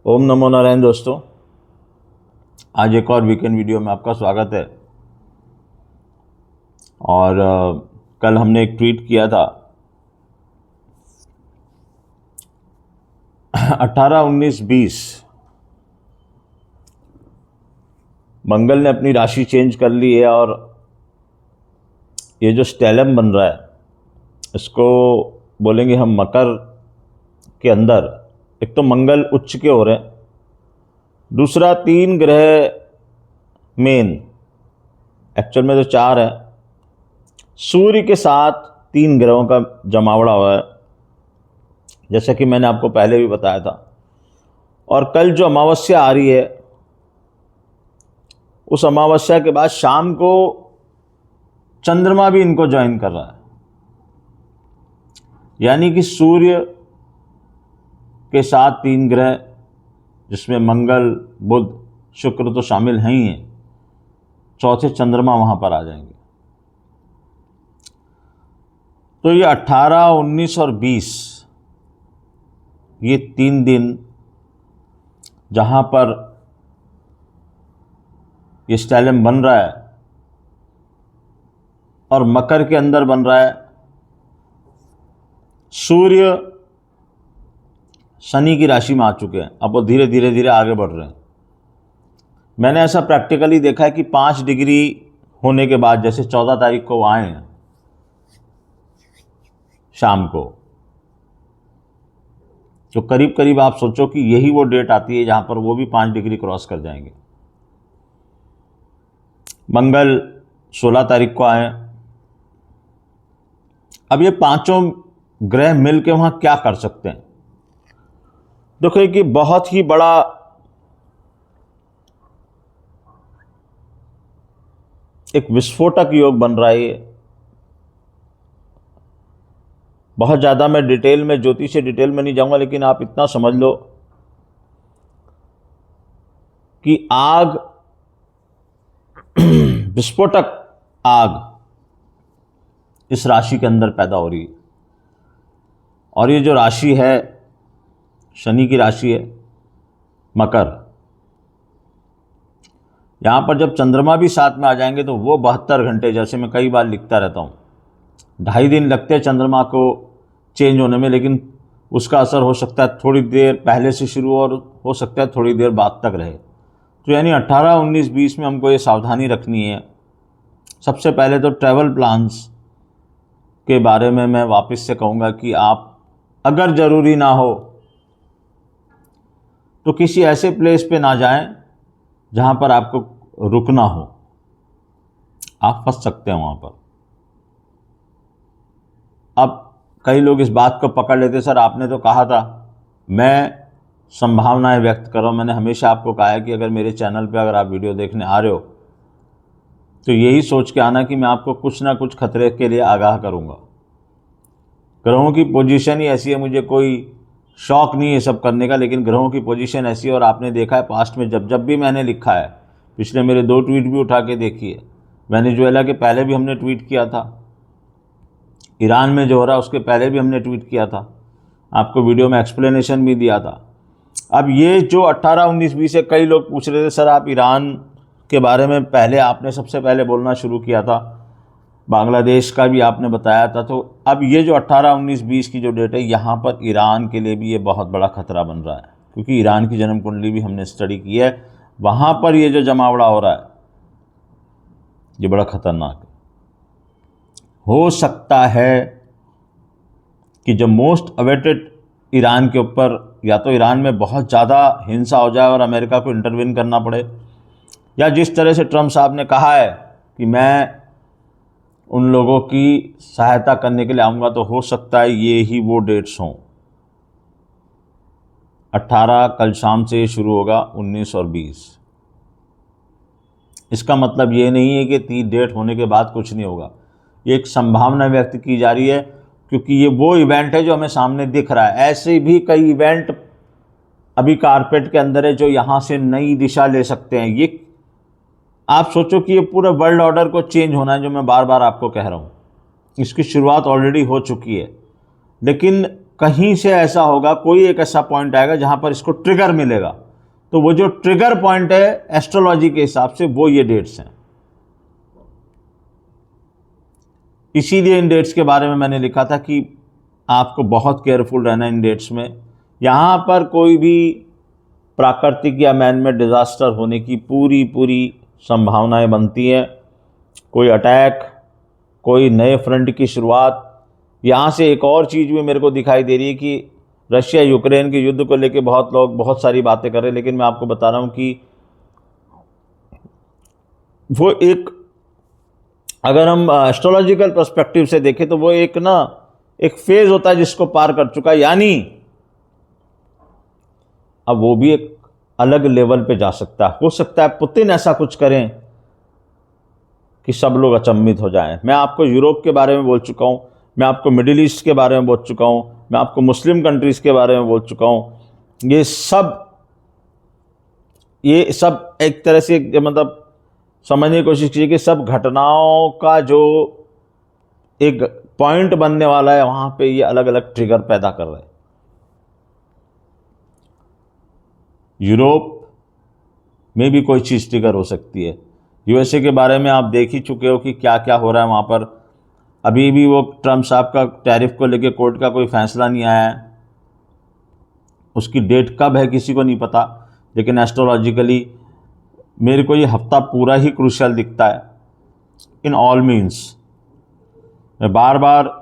ओम नमो नारायण दोस्तों, आज एक और वीकेंड वीडियो में आपका स्वागत है। और कल हमने एक ट्वीट किया था 18, 19, 20 मंगल ने अपनी राशि चेंज कर ली है और ये जो स्टेलम बन रहा है इसको बोलेंगे हम मकर के अंदर। एक तो मंगल उच्च के हो रहे हैं, दूसरा 3 ग्रह मेन, एक्चुअल में तो 4 है, सूर्य के साथ 3 ग्रहों का जमावड़ा हुआ है, जैसा कि मैंने आपको पहले भी बताया था। और कल जो अमावस्या आ रही है, उस अमावस्या के बाद शाम को चंद्रमा भी इनको ज्वाइन कर रहा है, यानी कि सूर्य के साथ 3 ग्रह, जिसमें मंगल, बुध, शुक्र तो शामिल हैं ही हैं, चौथे चंद्रमा वहां पर आ जाएंगे। तो ये 18, 19 और 20 ये 3 दिन जहां पर ये स्टेलम बन रहा है और मकर के अंदर बन रहा है, सूर्य शनि की राशि में आ चुके हैं, अब वो धीरे धीरे आगे बढ़ रहे हैं। मैंने ऐसा प्रैक्टिकली देखा है कि 5 डिग्री होने के बाद, जैसे 14 तारीख को आए हैं शाम को, तो करीब करीब आप सोचो कि यही वो डेट आती है जहां पर वो भी 5 डिग्री क्रॉस कर जाएंगे। मंगल 16 तारीख को आए। अब ये 5 ग्रह मिलकर वहां क्या कर सकते हैं? देखो कि बहुत ही बड़ा एक विस्फोटक योग बन रहा है। बहुत ज़्यादा मैं डिटेल में, ज्योतिष से डिटेल में नहीं जाऊंगा, लेकिन आप इतना समझ लो कि आग, विस्फोटक आग इस राशि के अंदर पैदा हो रही है। और ये जो राशि है, शनि की राशि है, मकर, यहाँ पर जब चंद्रमा भी साथ में आ जाएंगे तो वो 72 घंटे, जैसे मैं कई बार लिखता रहता हूँ, 2.5 दिन लगते हैं चंद्रमा को चेंज होने में, लेकिन उसका असर हो सकता है थोड़ी देर पहले से शुरू और हो सकता है थोड़ी देर बाद तक रहे। तो यानी 18, 19, 20 में हमको ये सावधानी रखनी है। सबसे पहले तो ट्रैवल प्लान्स के बारे में मैं वापस से कहूँगा कि आप अगर ज़रूरी ना हो तो किसी ऐसे प्लेस पे ना जाएं जहाँ पर आपको रुकना हो, आप फंस सकते हैं वहाँ पर। अब कई लोग इस बात को पकड़ लेते, सर आपने तो कहा था, मैं संभावनाएं व्यक्त कर रहा हूँ। मैंने हमेशा आपको कहा है कि अगर मेरे चैनल पे अगर आप वीडियो देखने आ रहे हो तो यही सोच के आना कि मैं आपको कुछ ना कुछ खतरे के लिए आगाह करूँगा। ग्रहों की पोजीशन ही ऐसी है, मुझे कोई शौक नहीं है सब करने का, लेकिन ग्रहों की पोजीशन ऐसी है। और आपने देखा है पास्ट में जब भी मैंने लिखा है, पिछले मेरे 2 ट्वीट भी उठा के देखिए, वेनेजुएला के पहले भी हमने ट्वीट किया था, ईरान में जो हो रहा है उसके पहले भी हमने ट्वीट किया था, आपको वीडियो में एक्सप्लेनेशन भी दिया था। अब ये जो 18, 19, 20 है, कई लोग पूछ रहे थे सर आप ईरान के बारे में पहले आपने सबसे पहले बोलना शुरू किया था, बांग्लादेश का भी आपने बताया था। तो अब ये जो 18, 19, 20 की जो डेट है, यहाँ पर ईरान के लिए भी ये बहुत बड़ा खतरा बन रहा है, क्योंकि ईरान की जन्म कुंडली भी हमने स्टडी की है, वहाँ पर ये जो जमावड़ा हो रहा है ये बड़ा खतरनाक है। हो सकता है कि जो मोस्ट अवेटेड ईरान के ऊपर, या तो ईरान में बहुत ज़्यादा हिंसा हो जाए और अमेरिका को इंटरवीन करना पड़े, या जिस तरह से ट्रम्प साहब ने कहा है कि मैं उन लोगों की सहायता करने के लिए आऊँगा, तो हो सकता है ये ही वो डेट्स हों। 18 कल शाम से शुरू होगा, 19 और 20। इसका मतलब ये नहीं है कि 30 डेट होने के बाद कुछ नहीं होगा, ये एक संभावना व्यक्त की जा रही है, क्योंकि ये वो इवेंट है जो हमें सामने दिख रहा है। ऐसे भी कई इवेंट अभी कारपेट के अंदर है जो यहाँ से नई दिशा ले सकते हैं। ये आप सोचो कि ये पूरा वर्ल्ड ऑर्डर को चेंज होना है, जो मैं बार बार आपको कह रहा हूँ, इसकी शुरुआत ऑलरेडी हो चुकी है। लेकिन कहीं से ऐसा होगा, कोई एक ऐसा पॉइंट आएगा जहां पर इसको ट्रिगर मिलेगा। तो वो जो ट्रिगर पॉइंट है एस्ट्रोलॉजी के हिसाब से वो ये डेट्स हैं। इसीलिए इन डेट्स के बारे में मैंने लिखा था कि आपको बहुत केयरफुल रहना इन डेट्स में। यहाँ पर कोई भी प्राकृतिक या मैनमेड डिज़ास्टर होने की पूरी संभावनाएं बनती हैं। कोई अटैक, कोई नए फ्रंट की शुरुआत। यहाँ से एक और चीज़ भी मेरे को दिखाई दे रही है कि रशिया यूक्रेन के युद्ध को लेके बहुत लोग बहुत सारी बातें कर रहे हैं, लेकिन मैं आपको बता रहा हूँ कि वो एक, अगर हम एस्ट्रोलॉजिकल पर्सपेक्टिव से देखें तो वो एक फेज होता है जिसको पार कर चुका है, यानी अब वो भी एक अलग लेवल पे जा सकता है। हो सकता है पुतिन ऐसा कुछ करें कि सब लोग अचंभित हो जाएं। मैं आपको यूरोप के बारे में बोल चुका हूं, मैं आपको मिडिल ईस्ट के बारे में बोल चुका हूं, मैं आपको मुस्लिम कंट्रीज के बारे में बोल चुका हूं। ये सब एक तरह से मतलब समझने की कोशिश कीजिए कि सब घटनाओं का जो एक पॉइंट बनने वाला है, वहां पे ये अलग अलग ट्रिगर पैदा कर रहे हैं। यूरोप में भी कोई चीज़ ट्रिगर हो सकती है। यूएसए के बारे में आप देख ही चुके हो कि क्या क्या हो रहा है वहाँ पर। अभी भी वो ट्रम्प साहब का टैरिफ को लेके कोर्ट का कोई फैसला नहीं आया है, उसकी डेट कब है किसी को नहीं पता, लेकिन एस्ट्रोलॉजिकली मेरे को ये हफ्ता पूरा ही क्रूशियल दिखता है इन ऑल मीन्स। मैं बार बार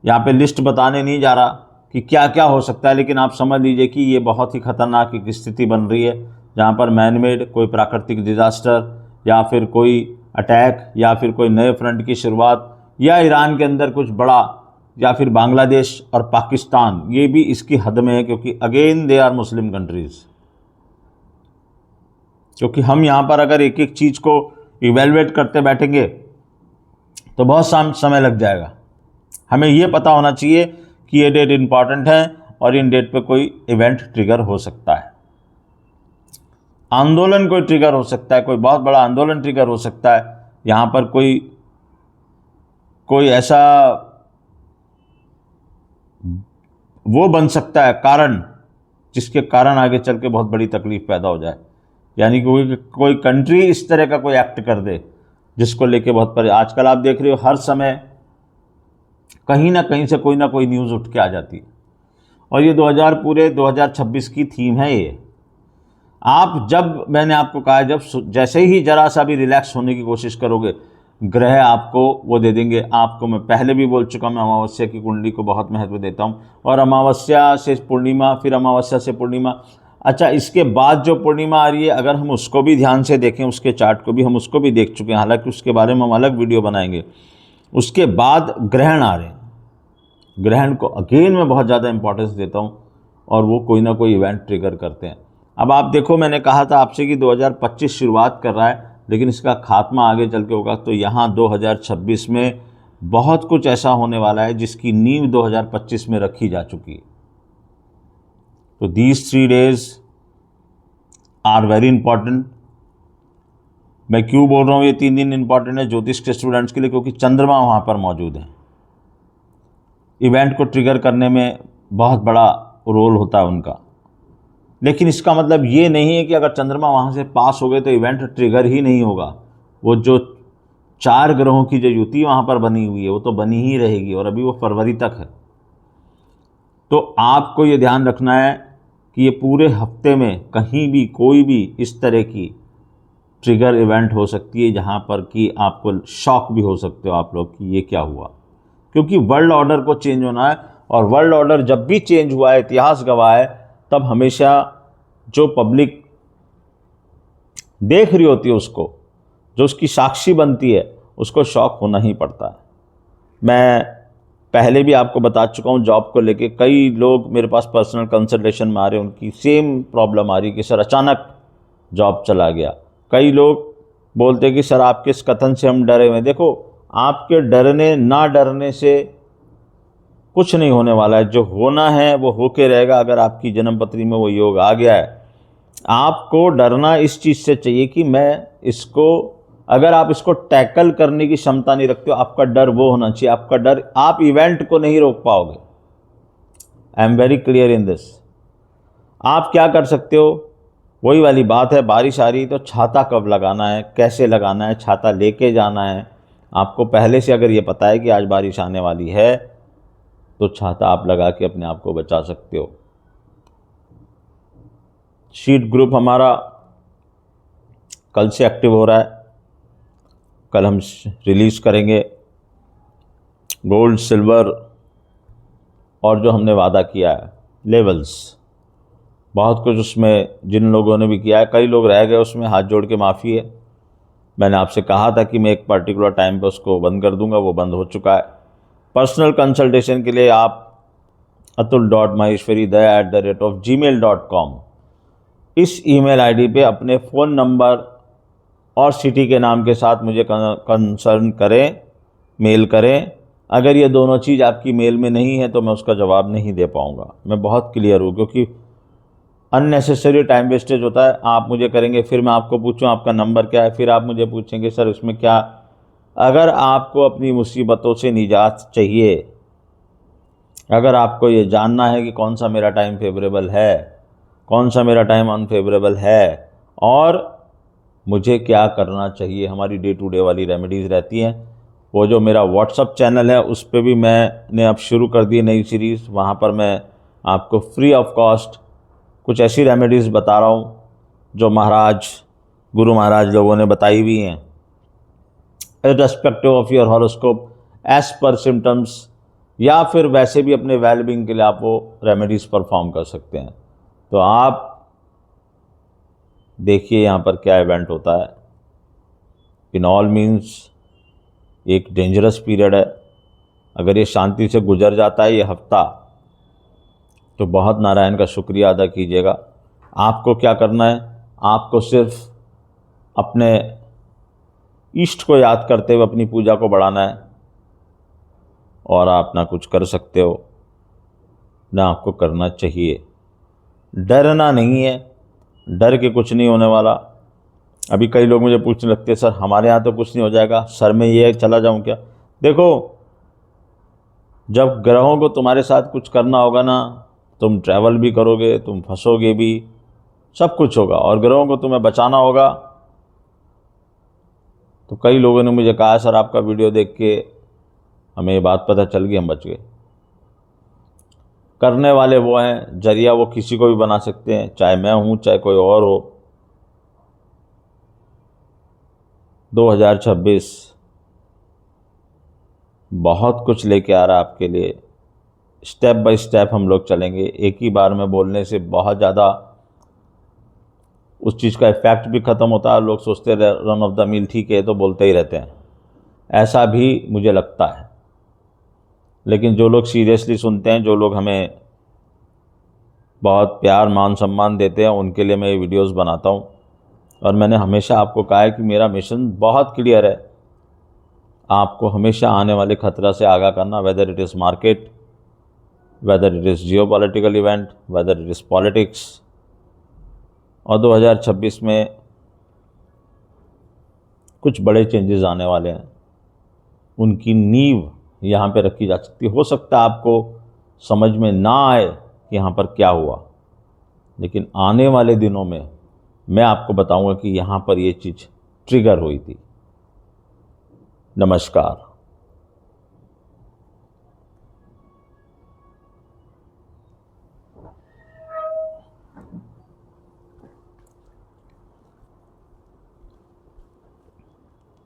यहाँ पे लिस्ट बताने नहीं जा रहा कि क्या क्या हो सकता है, लेकिन आप समझ लीजिए कि ये बहुत ही खतरनाक एक स्थिति बन रही है जहाँ पर मैनमेड कोई प्राकृतिक डिजास्टर या फिर कोई अटैक या फिर कोई नए फ्रंट की शुरुआत या ईरान के अंदर कुछ बड़ा या फिर बांग्लादेश और पाकिस्तान, ये भी इसकी हद में है, क्योंकि again they are Muslim countries. क्योंकि हम यहाँ पर अगर एक एक चीज़ को इवेलुएट करते बैठेंगे तो बहुत समय लग जाएगा। हमें ये पता होना चाहिए कि ये डेट इम्पॉर्टेंट है और इन डेट पे कोई इवेंट ट्रिगर हो सकता है। आंदोलन कोई ट्रिगर हो सकता है, कोई बहुत बड़ा आंदोलन ट्रिगर हो सकता है। यहाँ पर कोई ऐसा वो बन सकता है कारण, जिसके कारण आगे चल के बहुत बड़ी तकलीफ पैदा हो जाए। यानी कोई कंट्री इस तरह का कोई एक्ट कर दे जिसको लेके बहुत परे। आजकल आप देख रहे हो हर समय कहीं ना कहीं से कोई ना कोई न्यूज़ उठ के आ जाती है, और ये 2026 की थीम है ये। आप जब, मैंने आपको कहा, जब जैसे ही जरा सा भी रिलैक्स होने की कोशिश करोगे, ग्रह आपको वो दे देंगे। आपको मैं पहले भी बोल चुका, मैं अमावस्या की कुंडली को बहुत महत्व देता हूँ, और अमावस्या से पूर्णिमा, फिर अमावस्या से पूर्णिमा, अच्छा इसके बाद जो पूर्णिमा आ रही है, अगर हम उसको भी ध्यान से देखें, उसके चार्ट को भी, हम उसको भी देख चुके हैं, हालांकि उसके बारे में हम अलग वीडियो बनाएंगे। उसके बाद ग्रहण आ रहे हैं, ग्रहण को अगेन मैं बहुत ज़्यादा इंपॉर्टेंस देता हूँ, और वो कोई ना कोई इवेंट ट्रिगर करते हैं। अब आप देखो, मैंने कहा था आपसे कि 2025 शुरुआत कर रहा है, लेकिन इसका खात्मा आगे चल के होगा। तो यहाँ 2026 में बहुत कुछ ऐसा होने वाला है जिसकी नींव 2025 में रखी जा चुकी है। तो these 3 days are very important. मैं क्यों बोल रहा हूँ ये 3 दिन इंपॉर्टेंट है ज्योतिष के स्टूडेंट्स के लिए? क्योंकि चंद्रमा वहाँ पर मौजूद है। इवेंट को ट्रिगर करने में बहुत बड़ा रोल होता है उनका, लेकिन इसका मतलब ये नहीं है कि अगर चंद्रमा वहाँ से पास हो गए तो इवेंट ट्रिगर ही नहीं होगा। वो जो 4 ग्रहों की जो युति वहाँ पर बनी हुई है वो तो बनी ही रहेगी, और अभी वो फरवरी तक है। तो आपको ये ध्यान रखना है कि ये पूरे हफ्ते में कहीं भी कोई भी इस तरह की ट्रिगर इवेंट हो सकती है जहाँ पर कि आपको शॉक भी हो सकते हो आप लोग कि ये क्या हुआ। क्योंकि वर्ल्ड ऑर्डर को चेंज होना है, और वर्ल्ड ऑर्डर जब भी चेंज हुआ है, इतिहास गवाह है, तब हमेशा जो पब्लिक देख रही होती है उसको, जो उसकी साक्षी बनती है, उसको शॉक होना ही पड़ता है। मैं पहले भी आपको बता चुका हूँ, जॉब को लेके कई लोग मेरे पास पर्सनल कंसल्टेशन में आ रहे हैं, उनकी सेम प्रॉब्लम आ रही है कि सर अचानक जॉब चला गया। कई लोग बोलते हैं कि सर आपके इस कथन से हम डरे हुए। देखो, आपके डरने ना डरने से कुछ नहीं होने वाला है। जो होना है वो होके रहेगा। अगर आपकी जन्मपत्री में वो योग आ गया है, आपको डरना इस चीज़ से चाहिए कि मैं इसको, अगर आप इसको टैकल करने की क्षमता नहीं रखते हो, आपका डर वो होना चाहिए। आपका डर, आप इवेंट को नहीं रोक पाओगे। I am very clear in this. आप क्या कर सकते हो, वही वाली बात है, बारिश आ रही तो छाता कब लगाना है, कैसे लगाना है, छाता लेके जाना है। आपको पहले से अगर ये पता है कि आज बारिश आने वाली है तो छाता आप लगा के अपने आप को बचा सकते हो। शीट ग्रुप हमारा कल से एक्टिव हो रहा है, कल हम रिलीज़ करेंगे गोल्ड, सिल्वर और जो हमने वादा किया है लेवल्स, बहुत कुछ उसमें जिन लोगों ने भी किया है, कई लोग रह गए उसमें, हाथ जोड़ के माफ़ी है। मैंने आपसे कहा था कि मैं एक पर्टिकुलर टाइम पे उसको बंद कर दूंगा, वो बंद हो चुका है। पर्सनल कंसल्टेशन के लिए आप atul.maheshwaridaya@gmail.com इस ईमेल आईडी पे अपने फ़ोन नंबर और सिटी के नाम के साथ मुझे कंसर्न करें, मेल करें। अगर ये दोनों चीज़ आपकी मेल में नहीं है तो मैं उसका जवाब नहीं दे पाऊँगा। मैं बहुत क्लियर हूँ, क्योंकि अननेसेसरी टाइम वेस्टेज होता है। आप मुझे करेंगे, फिर मैं आपको पूछूं आपका नंबर क्या है, फिर आप मुझे पूछेंगे सर इसमें क्या। अगर आपको अपनी मुसीबतों से निजात चाहिए, अगर आपको ये जानना है कि कौन सा मेरा टाइम फेवरेबल है, कौन सा मेरा टाइम अनफेवरेबल है और मुझे क्या करना चाहिए, हमारी डे टू डे वाली रेमेडीज़ रहती हैं। वो जो मेरा व्हाट्सअप चैनल है उस पर भी मैंने अब शुरू कर दी नई सीरीज़, वहाँ पर मैं आपको फ्री ऑफ कॉस्ट कुछ ऐसी रेमेडीज़ बता रहा हूँ जो गुरु महाराज लोगों ने बताई हुई हैं, irrespective of your horoscope, as per symptoms, या फिर वैसे भी अपने वेलबींग के लिए आप वो रेमेडीज़ परफॉर्म कर सकते हैं। तो आप देखिए यहाँ पर क्या इवेंट होता है। इन ऑल मीन्स एक डेंजरस पीरियड है। अगर ये शांति से गुजर जाता है ये हफ्ता तो बहुत नारायण का शुक्रिया अदा कीजिएगा। आपको क्या करना है, आपको सिर्फ अपने इष्ट को याद करते हुए अपनी पूजा को बढ़ाना है, और आप ना कुछ कर सकते हो ना आपको करना चाहिए। डरना नहीं है, डर के कुछ नहीं होने वाला। अभी कई लोग मुझे पूछने लगते हैं सर हमारे यहाँ तो कुछ नहीं हो जाएगा, सर मैं ये चला जाऊँ क्या। देखो, जब ग्रहों को तुम्हारे साथ कुछ करना होगा ना, तुम ट्रैवल भी करोगे, तुम फंसोगे भी, सब कुछ होगा, और ग्रहों को तुम्हें बचाना होगा। तो कई लोगों ने मुझे कहा सर आपका वीडियो देख के हमें ये बात पता चल गई, हम बच गए। करने वाले वो हैं, जरिया वो किसी को भी बना सकते हैं, चाहे मैं हूँ चाहे कोई और हो। 2026 बहुत कुछ लेके आ रहा है आपके लिए। स्टेप बाय स्टेप हम लोग चलेंगे। एक ही बार में बोलने से बहुत ज़्यादा उस चीज़ का इफ़ेक्ट भी ख़त्म होता है। लोग सोचते हैं रन ऑफ द मिल ठीक है तो बोलते ही रहते हैं, ऐसा भी मुझे लगता है। लेकिन जो लोग सीरियसली सुनते हैं, जो लोग हमें बहुत प्यार मान सम्मान देते हैं, उनके लिए मैं ये वीडियोस बनाता हूँ। और मैंने हमेशा आपको कहा है कि मेरा मिशन बहुत क्लियर है, आपको हमेशा आने वाले खतरा से आगाह करना, whether it is market, whether it is geopolitical event, whether it is politics. और 2026 में कुछ बड़े चेंजेस आने वाले हैं, उनकी नींव यहाँ पे रखी जा सकती है। हो सकता है आपको समझ में ना आए कि यहाँ पर क्या हुआ, लेकिन आने वाले दिनों में मैं आपको बताऊंगा कि यहाँ पर ये चीज़ ट्रिगर हुई थी। नमस्कार।